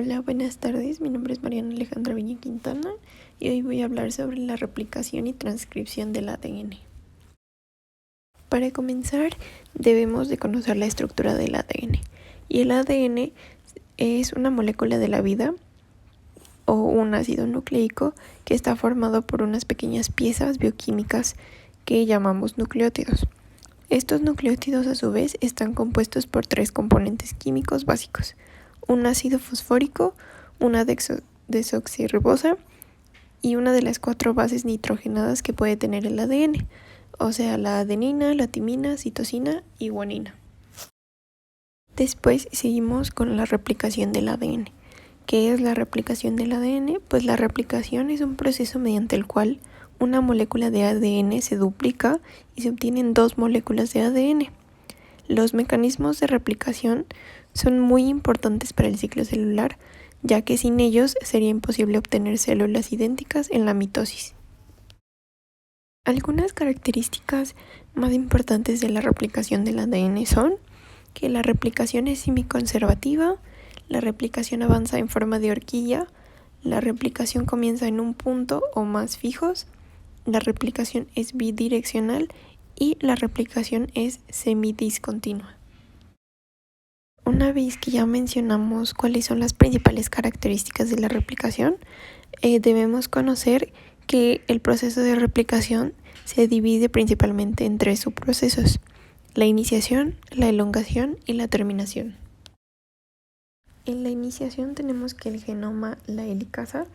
Hola, buenas tardes. Mi nombre es Mariana Alejandra Viña Quintana y hoy voy a hablar sobre la replicación y transcripción del ADN. Para comenzar, debemos de conocer la estructura del ADN. Y el ADN es una molécula de la vida o un ácido nucleico que está formado por unas pequeñas piezas bioquímicas que llamamos nucleótidos. Estos nucleótidos a su vez están compuestos por tres componentes químicos básicos: un ácido fosfórico, una desoxirribosa y una de las 4 bases nitrogenadas que puede tener el ADN, o sea, la adenina, la timina, citosina y guanina. Después seguimos con la replicación del ADN. ¿Qué es la replicación del ADN? Pues la replicación es un proceso mediante el cual una molécula de ADN se duplica y se obtienen 2 moléculas de ADN. Los mecanismos de replicación son muy importantes para el ciclo celular, ya que sin ellos sería imposible obtener células idénticas en la mitosis. Algunas características más importantes de la replicación del ADN son que la replicación es semiconservativa, la replicación avanza en forma de horquilla, la replicación comienza en un punto o más fijos, la replicación es bidireccional y la replicación es semidiscontinua. Una vez que ya mencionamos cuáles son las principales características de la replicación, debemos conocer que el proceso de replicación se divide principalmente en 3 subprocesos: la iniciación, la elongación y la terminación. En la iniciación tenemos que el genoma, la helicasa,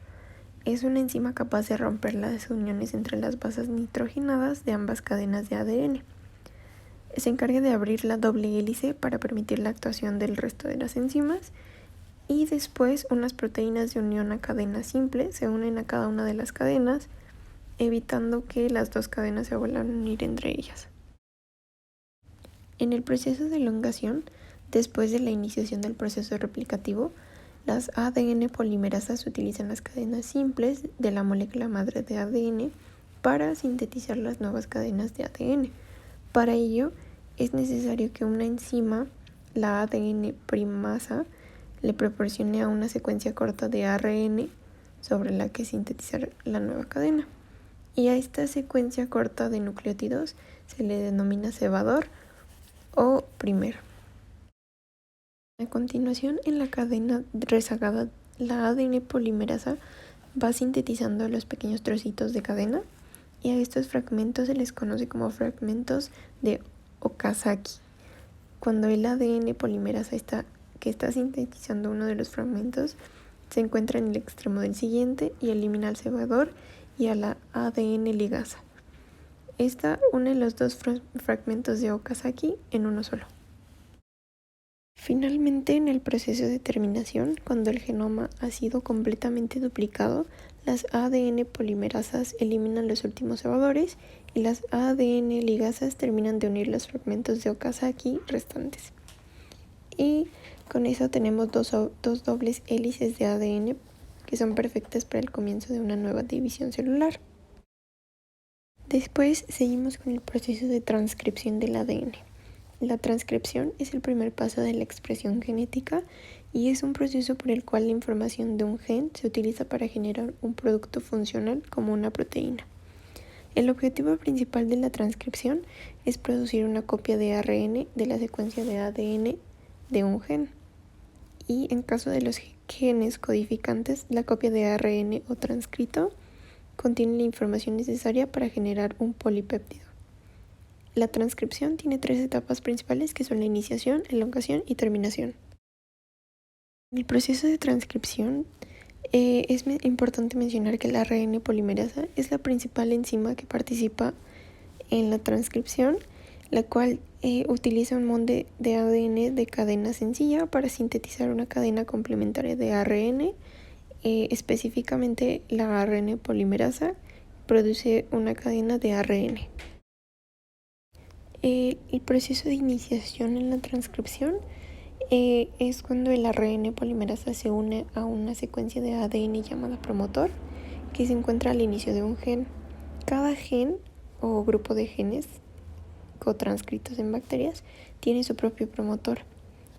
es una enzima capaz de romper las uniones entre las bases nitrogenadas de ambas cadenas de ADN. Se encarga de abrir la doble hélice para permitir la actuación del resto de las enzimas, y después unas proteínas de unión a cadena simple se unen a cada una de las cadenas, evitando que las 2 cadenas se vuelvan a unir entre ellas. En el proceso de elongación, después de la iniciación del proceso replicativo, las ADN polimerasas utilizan las cadenas simples de la molécula madre de ADN para sintetizar las nuevas cadenas de ADN. Para ello, es necesario que una enzima, la ADN primasa, le proporcione a una secuencia corta de ARN sobre la que sintetizar la nueva cadena. Y a esta secuencia corta de nucleótidos se le denomina cebador o primer. A continuación, en la cadena rezagada, la ADN polimerasa va sintetizando los pequeños trocitos de cadena, y a estos fragmentos se les conoce como fragmentos de Okazaki. Cuando el ADN polimerasa que está sintetizando uno de los fragmentos se encuentra en el extremo del siguiente y elimina al cebador y a la ADN ligasa. Esta une los 2 fragmentos de Okazaki en uno solo. Finalmente, en el proceso de terminación, cuando el genoma ha sido completamente duplicado, las ADN polimerasas eliminan los últimos cebadores y las ADN ligasas terminan de unir los fragmentos de Okazaki restantes. Y con eso tenemos dos dobles hélices de ADN que son perfectas para el comienzo de una nueva división celular. Después seguimos con el proceso de transcripción del ADN. La transcripción es el primer paso de la expresión genética y es un proceso por el cual la información de un gen se utiliza para generar un producto funcional como una proteína. El objetivo principal de la transcripción es producir una copia de ARN de la secuencia de ADN de un gen. Y en caso de los genes codificantes, la copia de ARN o transcrito contiene la información necesaria para generar un polipéptido. La transcripción tiene 3 etapas principales, que son la iniciación, elongación y terminación. En el proceso de transcripción es importante mencionar que la ARN polimerasa es la principal enzima que participa en la transcripción, la cual utiliza un molde de ADN de cadena sencilla para sintetizar una cadena complementaria de ARN. Específicamente, la ARN polimerasa produce una cadena de ARN. El proceso de iniciación en la transcripción es cuando el ARN polimerasa se une a una secuencia de ADN llamada promotor, que se encuentra al inicio de un gen. Cada gen o grupo de genes cotranscritos en bacterias tiene su propio promotor.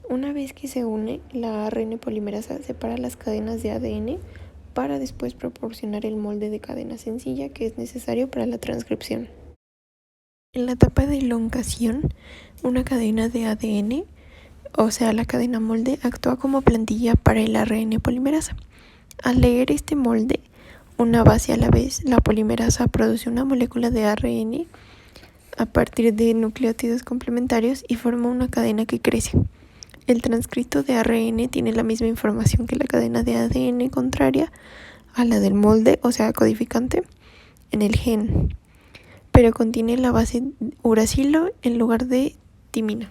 Una vez que se une, la ARN polimerasa separa las cadenas de ADN para después proporcionar el molde de cadena sencilla que es necesario para la transcripción. En la etapa de elongación, una cadena de ADN, o sea la cadena molde, actúa como plantilla para el ARN polimerasa. Al leer este molde, una base a la vez, la polimerasa produce una molécula de ARN a partir de nucleótidos complementarios y forma una cadena que crece. El transcrito de ARN tiene la misma información que la cadena de ADN contraria a la del molde, o sea codificante, en el gen, pero contiene la base uracilo en lugar de timina.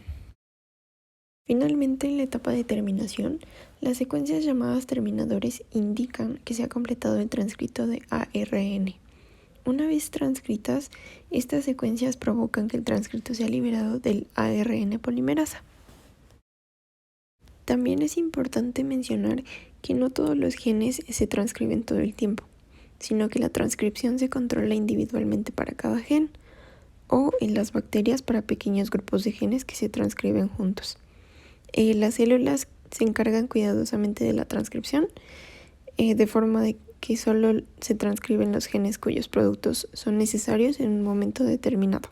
Finalmente, en la etapa de terminación, las secuencias llamadas terminadores indican que se ha completado el transcrito de ARN. Una vez transcritas, estas secuencias provocan que el transcrito sea liberado del ARN polimerasa. También es importante mencionar que no todos los genes se transcriben todo el tiempo, sino que la transcripción se controla individualmente para cada gen o en las bacterias para pequeños grupos de genes que se transcriben juntos. Las células se encargan cuidadosamente de la transcripción, de forma de que solo se transcriben los genes cuyos productos son necesarios en un momento determinado.